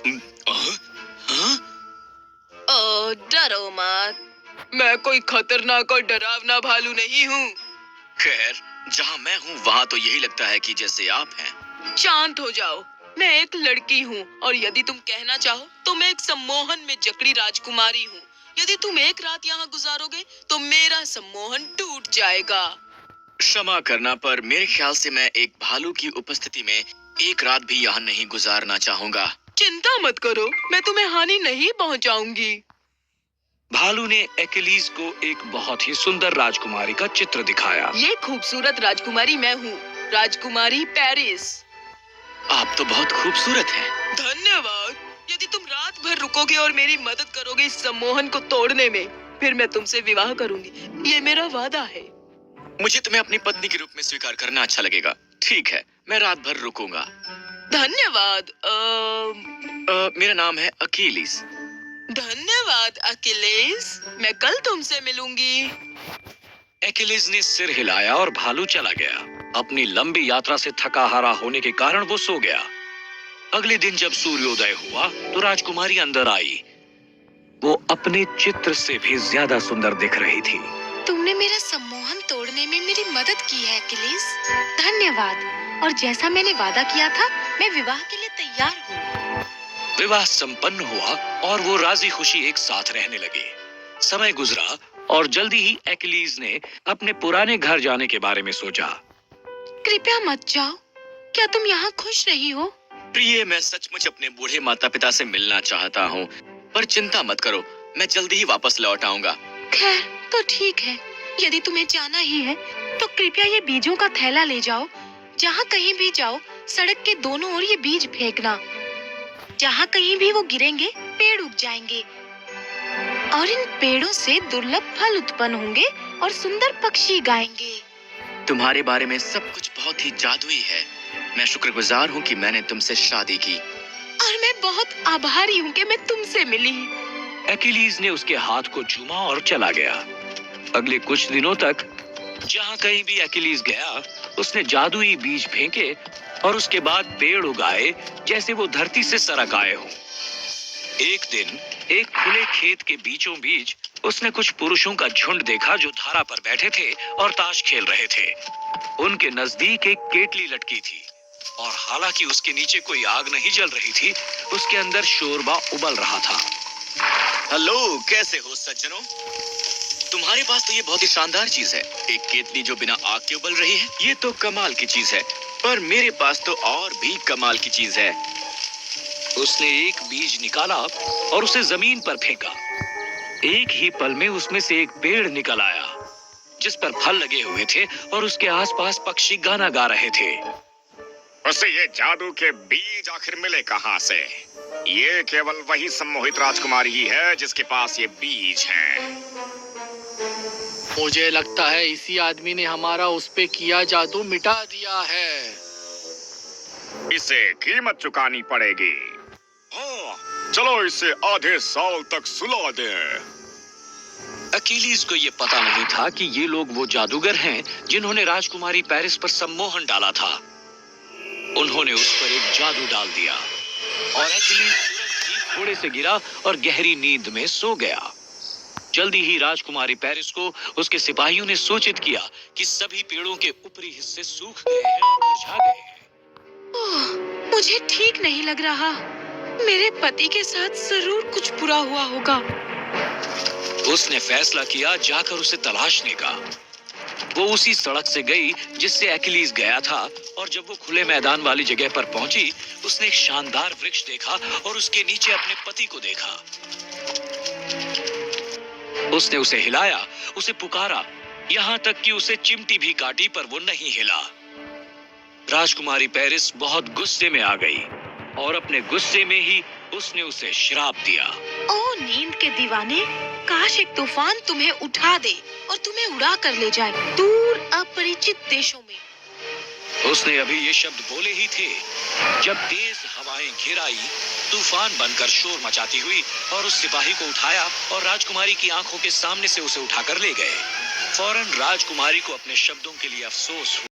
हाँ? हाँ? डरो मत। मैं कोई खतरनाक और डरावना भालू नहीं हूँ। खैर, जहाँ मैं हूँ वहाँ तो यही लगता है कि जैसे आप हैं। शांत हो जाओ। मैं एक लड़की हूँ और यदि तुम कहना चाहो तो मैं एक सम्मोहन में जकड़ी राजकुमारी हूँ। यदि तुम एक रात यहाँ गुजारोगे तो मेरा सम्मोहन टूट जाएगा। क्षमा करना, पर मेरे ख्याल से मैं एक भालू की उपस्थिति में एक रात भी यहाँ नहीं गुजारना चाहूंगा। चिंता मत करो, मैं तुम्हें हानि नहीं पहुँचाऊंगी। भालू ने एक्लीज को एक बहुत ही सुंदर राजकुमारी का चित्र दिखाया। ये खूबसूरत राजकुमारी मैं हूँ, राजकुमारी पेरिस। आप तो बहुत खूबसूरत हैं। धन्यवाद। यदि तुम रात भर रुकोगे और मेरी मदद करोगे इस सम्मोहन को तोड़ने में, फिर मैं तुमसे विवाह करूंगी। ये मेरा वादा है। मुझे तुम्हें अपनी पत्नी के रूप में स्वीकार करना अच्छा लगेगा। ठीक है, मैं रात भर रुकूंगा। धन्यवाद। मेरा नाम है अकीलिस। धन्यवाद अकिलेस। मैं कल तुमसे मिलूंगी। एक्लीज ने सिर हिलाया और भालू चला गया। अपनी लंबी यात्रा से थका हारा होने के कारण वो सो गया। अगले दिन जब सूर्योदय हुआ तो राजकुमारी अंदर आई। वो अपने चित्र से भी ज्यादा सुंदर दिख रही थी। तुमने मेरा सम्मोहन तोड़ने में मेरी मदद की है अकिलेस। धन्यवाद। और जैसा मैंने वादा किया था, मैं विवाह के लिए तैयार हूँ। विवाह संपन्न हुआ और वो राजी खुशी एक साथ रहने लगे। समय गुजरा और जल्दी ही एक्लीज ने अपने पुराने घर जाने के बारे में सोचा। कृपया मत जाओ। क्या तुम यहाँ खुश नहीं हो? प्रिय, मैं सचमुच अपने बूढ़े माता पिता से मिलना चाहता हूँ, पर चिंता मत करो, मैं जल्दी ही वापस लौट आऊंगा। खैर, तो ठीक है। यदि तुम्हें जाना ही है तो कृपया ये बीजों का थैला ले जाओ। जहाँ कहीं भी जाओ, सड़क के दोनों ओर ये बीज फेंकना। जहाँ कहीं भी वो गिरेंगे, पेड़ उग जाएंगे और इन पेड़ों से दुर्लभ फल उत्पन्न होंगे और सुंदर पक्षी गाएंगे। तुम्हारे बारे में सब कुछ बहुत ही जादुई है। मैं शुक्रगुजार हूँ कि मैंने तुमसे शादी की। और मैं बहुत आभारी हूँ कि मैं तुमसे मिली। एक्लीज ने उसके हाथ को चूमा और चला गया। अगले कुछ दिनों तक जहाँ कहीं भी एक्लीज गया, उसने जादुई बीज फेंके और उसके बाद पेड़ उगाए जैसे वो धरती से सरक आए हों। एक दिन एक खुले खेत के बीचों बीच उसने कुछ पुरुषों का झुंड देखा जो धारा पर बैठे थे और ताश खेल रहे थे। उनके नजदीक एक केतली लटकी थी और हालांकि उसके नीचे कोई आग नहीं जल रही थी, उसके अंदर शोरबा उबल रहा था। हेलो, कैसे हो सज्जनों? तुम्हारे पास तो ये बहुत ही शानदार चीज है, एक केतली जो बिना आग के उबल रही है। ये तो कमाल की चीज है, पर मेरे पास तो और भी कमाल की चीज है। उसने एक बीज निकाला और उसे जमीन पर फेंका। एक ही पल में उसमें से एक पेड़ निकल आया जिस पर फल लगे हुए थे और उसके आसपास पक्षी गाना गा रहे थे। उसे ये जादू के बीज आखिर मिले कहाँ से? ये केवल वही सम्मोहित राजकुमारी ही है जिसके पास ये बीज हैं। मुझे लगता है इसी आदमी ने हमारा उस पे किया जादू मिटा दिया है। इसे कीमत चुकानी पड़ेगी। हाँ, चलो इसे आधे साल तक सुला दें। अकीलीज को ये पता नहीं था कि ये लोग वो जादूगर हैं जिन्होंने राजकुमारी पेरिस पर सम्मोहन डाला था। उन्होंने उस पर एक जादू डाल दिया और अकीलीज तुरंत ही घोड़े से गिरा और गहरी नींद में सो गया। जल्दी ही राजकुमारी पेरिस को उसके सिपाहियों ने सूचित किया कि सभी पेड़ों के ऊपरी हिस्से सूख गए हैं और मुरझा गए हैं। ओह, मुझे ठीक नहीं लग रहा। मेरे पति के साथ जरूर कुछ बुरा हुआ होगा। उसने फैसला किया जाकर उसे तलाशने का। वो उसी सड़क से गई जिससे अकीलीज गया था और जब वो खुले मैदान वाली जगह पर पहुंची, उसने एक शानदार वृक्ष देखा और उसके नीचे अपने पति को देखा। उसने उसे हिलाया, उसे पुकारा, यहाँ तक कि उसे चिमटी भी काटी पर वो नहीं हिला। राजकुमारी पेरिस बहुत गुस्से में आ गई और अपने गुस्से में ही उसने उसे श्राप दिया। ओ नींद के दीवाने, काश एक तूफान तुम्हें उठा दे और तुम्हें उड़ा कर ले जाए दूर अपरिचित देशों में। उसने अभी ये शब्द बोले ही थे जब तेज हवाएं घिर आई, तूफान बनकर शोर मचाती हुई और उस सिपाही को उठाया और राजकुमारी की आंखों के सामने से उसे उठाकर ले गए। फौरन राजकुमारी को अपने शब्दों के लिए अफसोस हुआ।